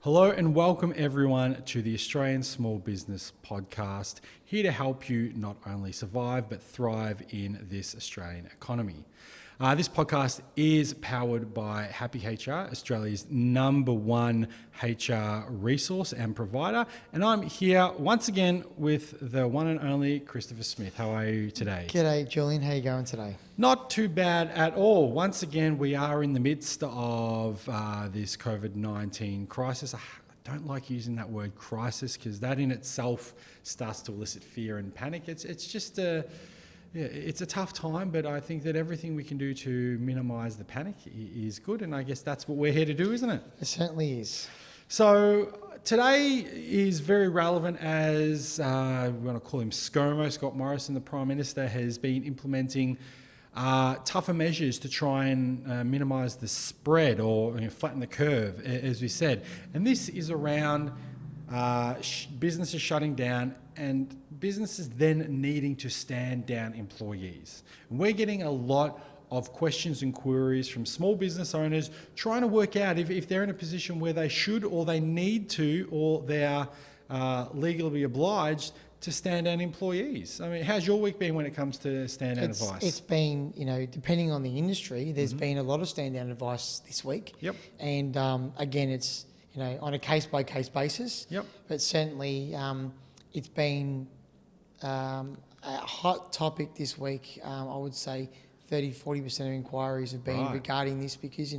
Hello and welcome everyone to the Australian Small Business Podcast, here to help you not only survive but thrive in this Australian economy. This podcast is powered by Happy HR, Australia's #1 HR resource and provider. And I'm here once again with the one and only Christopher Smith. How are you today? G'day, Julian. How are you going today? Not too bad at all. Once again, we are in the midst of this COVID-19 crisis. I don't like using that word crisis because that in itself starts to elicit fear and panic. It's just it's a tough time, but I think that everything we can do to minimise the panic is good, and I guess that's what we're here to do, isn't it? It certainly is. So today is very relevant as we want to call him ScoMo, Scott Morrison, the Prime Minister, has been implementing tougher measures to try and minimise the spread or flatten the curve, as we said. And this is around businesses shutting down and businesses then needing to stand down employees. And we're getting a lot of questions and queries from small business owners trying to work out if they're in a position where they should or they need to or they are legally obliged to stand down employees. I mean, how's your week been when it comes to stand down advice? It's been, depending on the industry, there's been a lot of stand down advice this week. Yep. And again, it's, on a case by case basis. Yep. But certainly it's been a hot topic this week. I would say 30-40% of inquiries have been regarding this because,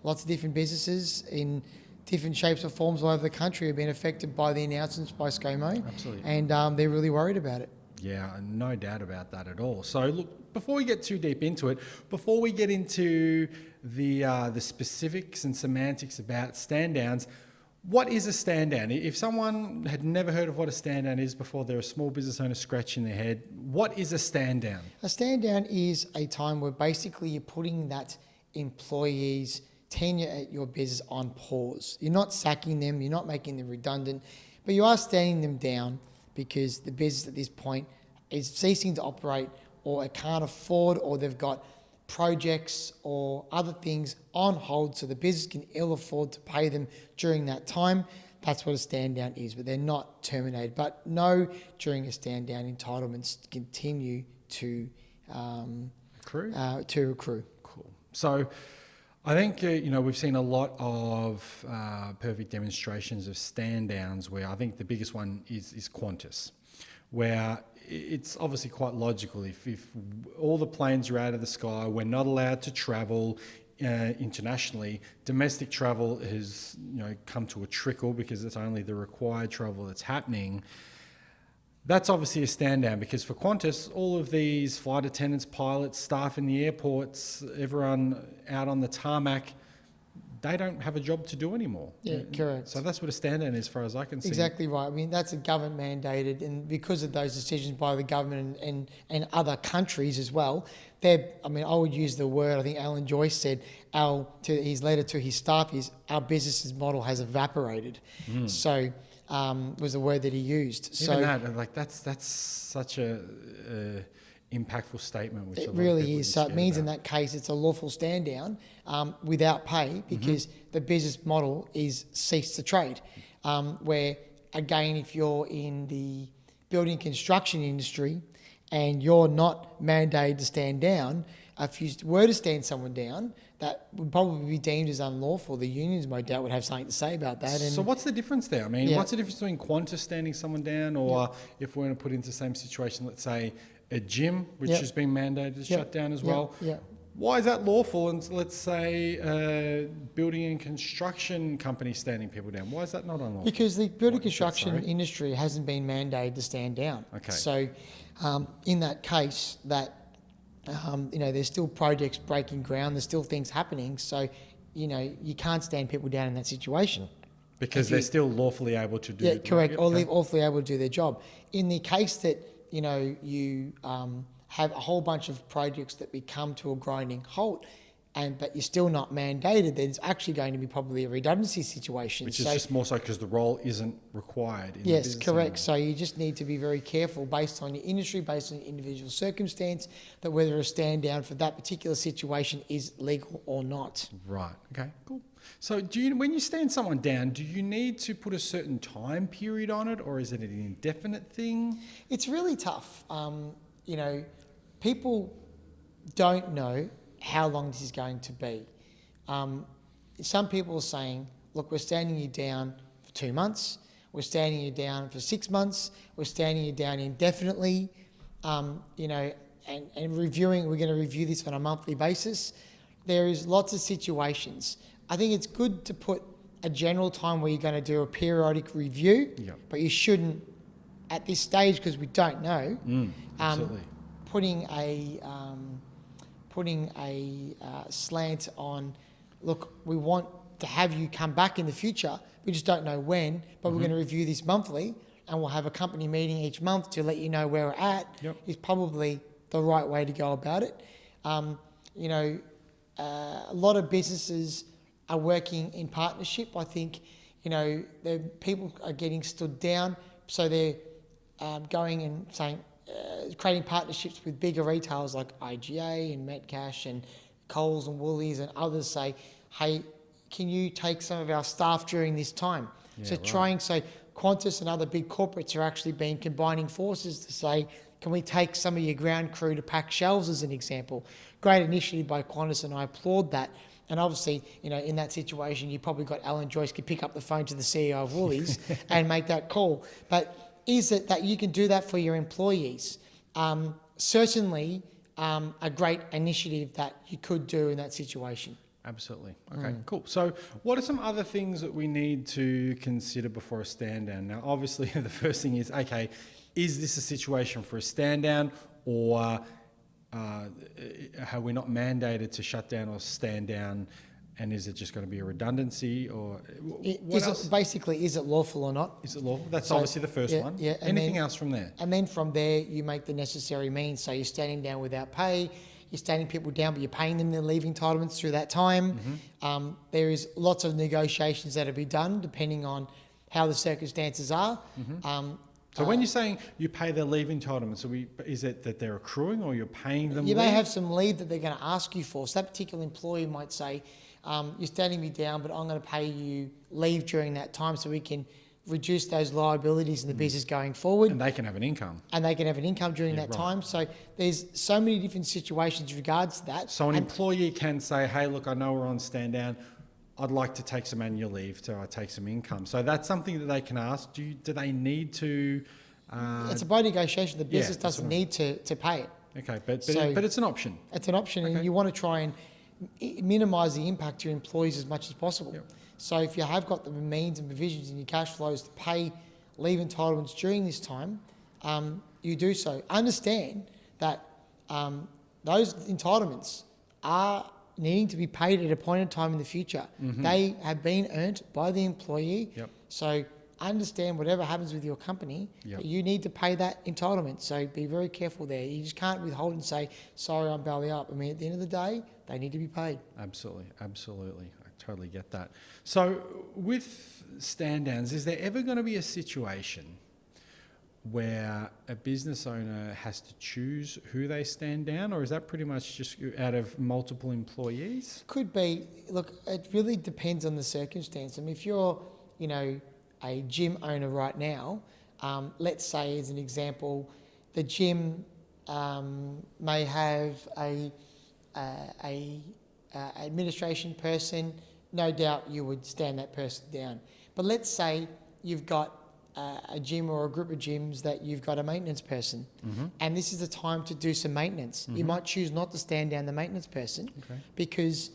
lots of different businesses in different shapes or forms all over the country have been affected by the announcements by ScoMo. Absolutely. And they're really worried about it. Yeah, no doubt about that at all. So look, before we get too deep into it, before we get into the specifics and semantics about stand downs, what is a stand down? If someone had never heard of what a stand down is before, they're a small business owner scratching their head, what is a stand down? A stand down is a time where basically you're putting that employee's tenure at your business on pause. You're not sacking them, you're not making them redundant, but you are standing them down because the business at this point is ceasing to operate or it can't afford or they've got projects or other things on hold so the business can ill afford to pay them during that time. That's what a stand down is, but they're not terminated. But no, during a stand down, entitlements continue to accrue. Cool. So I think, we've seen a lot of perfect demonstrations of stand downs where I think the biggest one is Qantas, where it's obviously quite logical. If all the planes are out of the sky, we're not allowed to travel internationally. Domestic travel has come to a trickle because it's only the required travel that's happening. That's obviously a stand down because for Qantas, all of these flight attendants, pilots, staff in the airports, everyone out on the tarmac, they don't have a job to do anymore. Yeah, correct. So that's what a stand down is, as far as I can see. Exactly right. I mean, that's a government mandated, and because of those decisions by the government and other countries as well, I would use the word, I think Alan Joyce said, his letter to his staff is, our business's model has evaporated. So was the word that he used. Even that's such a impactful statement. Which it really is. So it means in that case it's a lawful stand down without pay because the business model is ceased to trade. Where again, if you're in the building construction industry and you're not mandated to stand down, if you were to stand someone down, that would probably be deemed as unlawful. The unions, no doubt, would have something to say about that. So what's the difference there? I mean, what's the difference between Qantas standing someone down or if we're going to put into the same situation, let's say a gym, which has been mandated to shut down as well? Why is that lawful? And let's say a building and construction company standing people down. Why is that not unlawful? Because the building construction industry hasn't been mandated to stand down. Okay. So in that case, there's still projects breaking ground. There's still things happening. So, you can't stand people down in that situation. Because they're still lawfully able to do it. Yeah, correct. Or they're lawfully able to do their job. In the case that, you have a whole bunch of projects that become to a grinding halt, but you're still not mandated, then it's actually going to be probably a redundancy situation. Which is just more so because the role isn't required. In the Yes, business correct. anymore. So you just need to be very careful based on your industry, based on your individual circumstance, that whether a stand down for that particular situation is legal or not. Right. Okay. Cool. So, when you stand someone down, do you need to put a certain time period on it, or is it an indefinite thing? It's really tough. People don't know how long this is going to be. Some people are saying, look, we're standing you down for 2 months, we're standing you down for 6 months, we're standing you down indefinitely, and reviewing, we're going to review this on a monthly basis. There is lots of situations. I think it's good to put a general time where you're going to do a periodic review, but you shouldn't, at this stage, because we don't know, Absolutely. putting a slant on, look, we want to have you come back in the future, we just don't know when, but we're going to review this monthly, and we'll have a company meeting each month to let you know where we're at, is probably the right way to go about it. A lot of businesses are working in partnership. I think, the people are getting stood down, so they're going and saying, creating partnerships with bigger retailers like IGA and Metcash and Coles and Woolies and others, say, hey, can you take some of our staff during this time? So Qantas and other big corporates are actually combining forces to say, can we take some of your ground crew to pack shelves, as an example? Great initiative by Qantas, and I applaud that. And obviously, in that situation, you probably got Alan Joyce could pick up the phone to the CEO of Woolies and make that call. But is it that you can do that for your employees? Certainly a great initiative that you could do in that situation. Absolutely. Okay, cool. So what are some other things that we need to consider before a stand down? Now, obviously, the first thing is, okay, is this a situation for a stand down, or are we not mandated to shut down or stand down, and is it just going to be a redundancy, or what else? Is it lawful or not? Is it lawful? That's obviously the first one. Yeah. Anything else from there? And then from there, you make the necessary means. So you're standing down without pay, you're standing people down, but you're paying them their leave entitlements through that time. There is lots of negotiations that will be done depending on how the circumstances are. So when you're saying you pay their leave entitlements, is it that they're accruing, or you're paying them You leave? may have some leave that they're going to ask you for. So that particular employee might say, you're standing me down, but I'm going to pay you leave during that time so we can reduce those liabilities in the business going forward. And they can have an income. During that time. So there's so many different situations in regards to that. So an employee can say, hey, look, I know we're on stand down. I'd like to take some annual leave so I take some income. So that's something that they can ask. Do they need to... it's by negotiation. The business doesn't need to pay it. Okay, but it's an option. It's an option, and you want to try and minimise the impact to your employees as much as possible. So if you have got the means and provisions in your cash flows to pay leave entitlements during this time, you do so. Understand that those entitlements are needing to be paid at a point in time in the future. They have been earned by the employee. So understand whatever happens with your company, you need to pay that entitlement. So be very careful there. You just can't withhold and say, sorry, I'm belly up. I mean, at the end of the day, they need to be paid. Absolutely. I totally get that. So with stand downs, is there ever going to be a situation where a business owner has to choose who they stand down, or is that pretty much just out of multiple employees? Could be. Look, it really depends on the circumstance. I mean, if you're, a gym owner right now, let's say as an example, the gym may have a administration person. No doubt you would stand that person down. But let's say you've got a gym or a group of gyms that you've got a maintenance person, and this is the time to do some maintenance. You might choose not to stand down the maintenance person because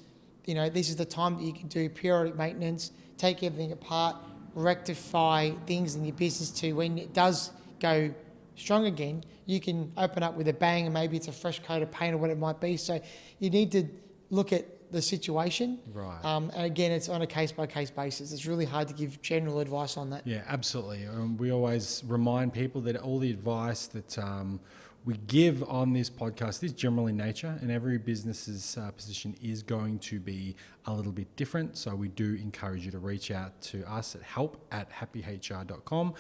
this is the time that you can do periodic maintenance, take everything apart, rectify things in your business to when it does go strong again, you can open up with a bang, and maybe it's a fresh coat of paint or what it might be. So you need to look at the situation. Right. And again, it's on a case-by-case basis. It's really hard to give general advice on that. Yeah, absolutely. We always remind people that all the advice that we give on this podcast is general in nature, and every business's position is going to be a little bit different. So we do encourage you to reach out to us at help@happyhr.com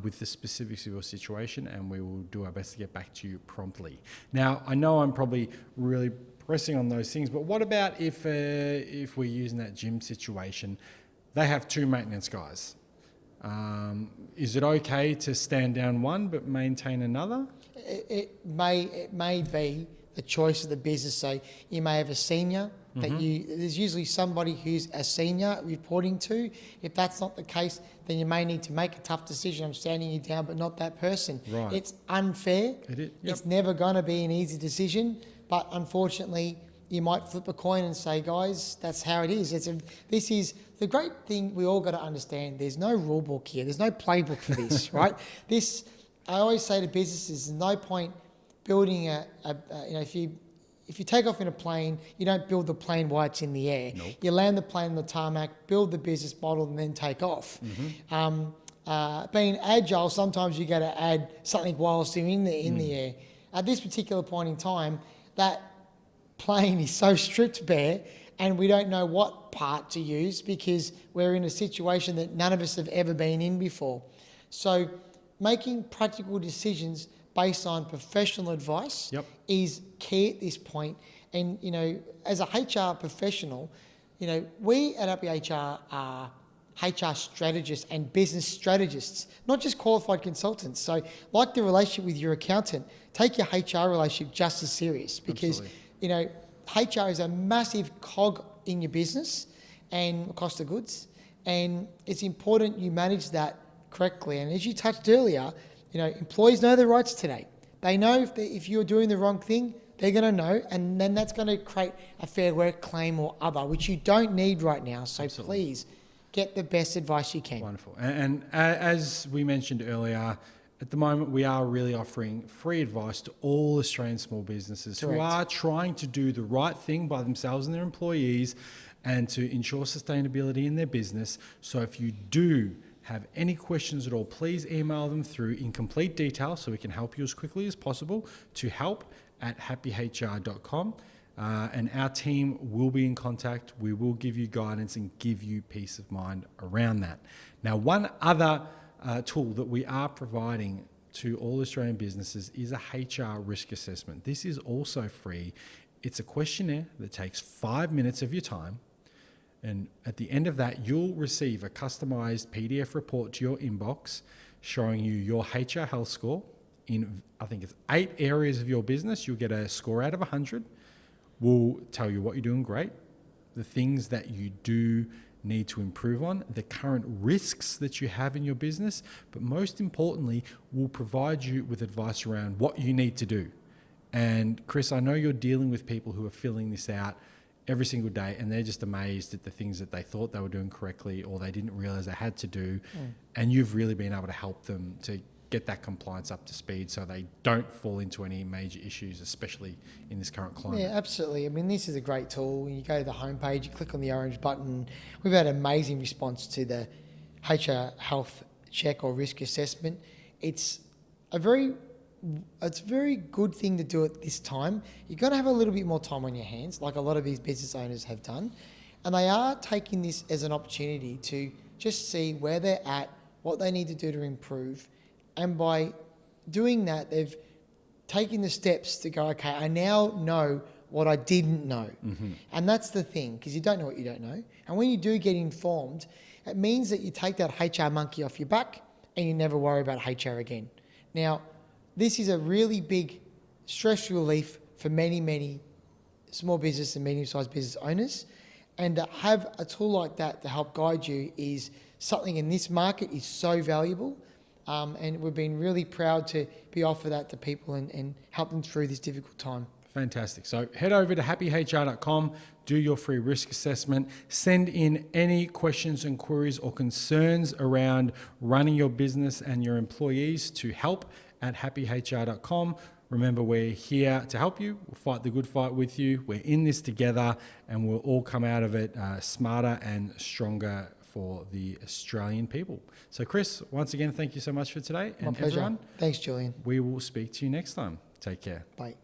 with the specifics of your situation, and we will do our best to get back to you promptly. Now, I know I'm probably really pressing on those things, but what about if we're using that gym situation? They have 2 maintenance guys. Is it okay to stand down one but maintain another? It may be the choice of the business. So you may have a senior that there's usually somebody who's a senior reporting to. If that's not the case, then you may need to make a tough decision. I'm standing you down, but not that person. Right. It's unfair. It is. Yep. It's never going to be an easy decision, but unfortunately, you might flip a coin and say, guys, that's how it is. This is the great thing we all got to understand. There's no rule book here. There's no playbook for this, right? I always say to businesses, there's no point building if you take off in a plane, you don't build the plane while it's in the air. Nope. You land the plane on the tarmac, build the business model, and then take off. Being agile, sometimes you got to add something whilst you're in the air. At this particular point in time, that plane is so stripped bare, and we don't know what part to use because we're in a situation that none of us have ever been in before. So making practical decisions based on professional advice is key at this point. And, as a HR professional, we at Happy HR are HR strategists and business strategists, not just qualified consultants. So like the relationship with your accountant, take your HR relationship just as serious because, HR is a massive cog in your business and cost of goods. And it's important you manage that correctly. And as you touched earlier, employees know their rights today. They know if you're doing the wrong thing, they're going to know, and then that's going to create a Fair Work claim or other, which you don't need right now. So please get the best advice you can. Wonderful. And as we mentioned earlier, at the moment, we are really offering free advice to all Australian small businesses who are trying to do the right thing by themselves and their employees and to ensure sustainability in their business. So if you do have any questions at all, please email them through in complete detail so we can help you as quickly as possible to help@happyhr.com. And our team will be in contact. We will give you guidance and give you peace of mind around that. Now, one other tool that we are providing to all Australian businesses is a HR risk assessment. This is also free. It's a questionnaire that takes 5 minutes of your time. And at the end of that, you'll receive a customised PDF report to your inbox showing you your HR health score in, I think it's 8 areas of your business. You'll get a score out of 100. We'll tell you what you're doing great, the things that you do need to improve on, the current risks that you have in your business, but most importantly, we'll provide you with advice around what you need to do. And Chris, I know you're dealing with people who are filling this out every single day and they're just amazed at the things that they thought they were doing correctly or they didn't realize they had to do. And you've really been able to help them to get that compliance up to speed so they don't fall into any major issues, especially in this current climate. Yeah, absolutely. I mean, this is a great tool. When you go to the homepage, you click on the orange button. We've had an amazing response to the HR health check or risk assessment. It's a very good thing to do at this time. You're going to have a little bit more time on your hands, like a lot of these business owners have done. And they are taking this as an opportunity to just see where they're at, what they need to do to improve. And by doing that, they've taken the steps to go, okay, I now know what I didn't know. And that's the thing, because you don't know what you don't know. And when you do get informed, it means that you take that HR monkey off your back and you never worry about HR again. Now, this is a really big stress relief for many, many small business and medium-sized business owners. And to have a tool like that to help guide you is something in this market is so valuable. And we've been really proud to be offered that to people and help them through this difficult time. Fantastic. So head over to happyhr.com, do your free risk assessment, send in any questions and queries or concerns around running your business and your employees to help@happyhr.com. Remember, we're here to help you. We'll fight the good fight with you. We're in this together and we'll all come out of it smarter and stronger for the Australian people. So Chris, once again, thank you so much for today. My pleasure. Everyone, thanks, Julian. We will speak to you next time. Take care. Bye.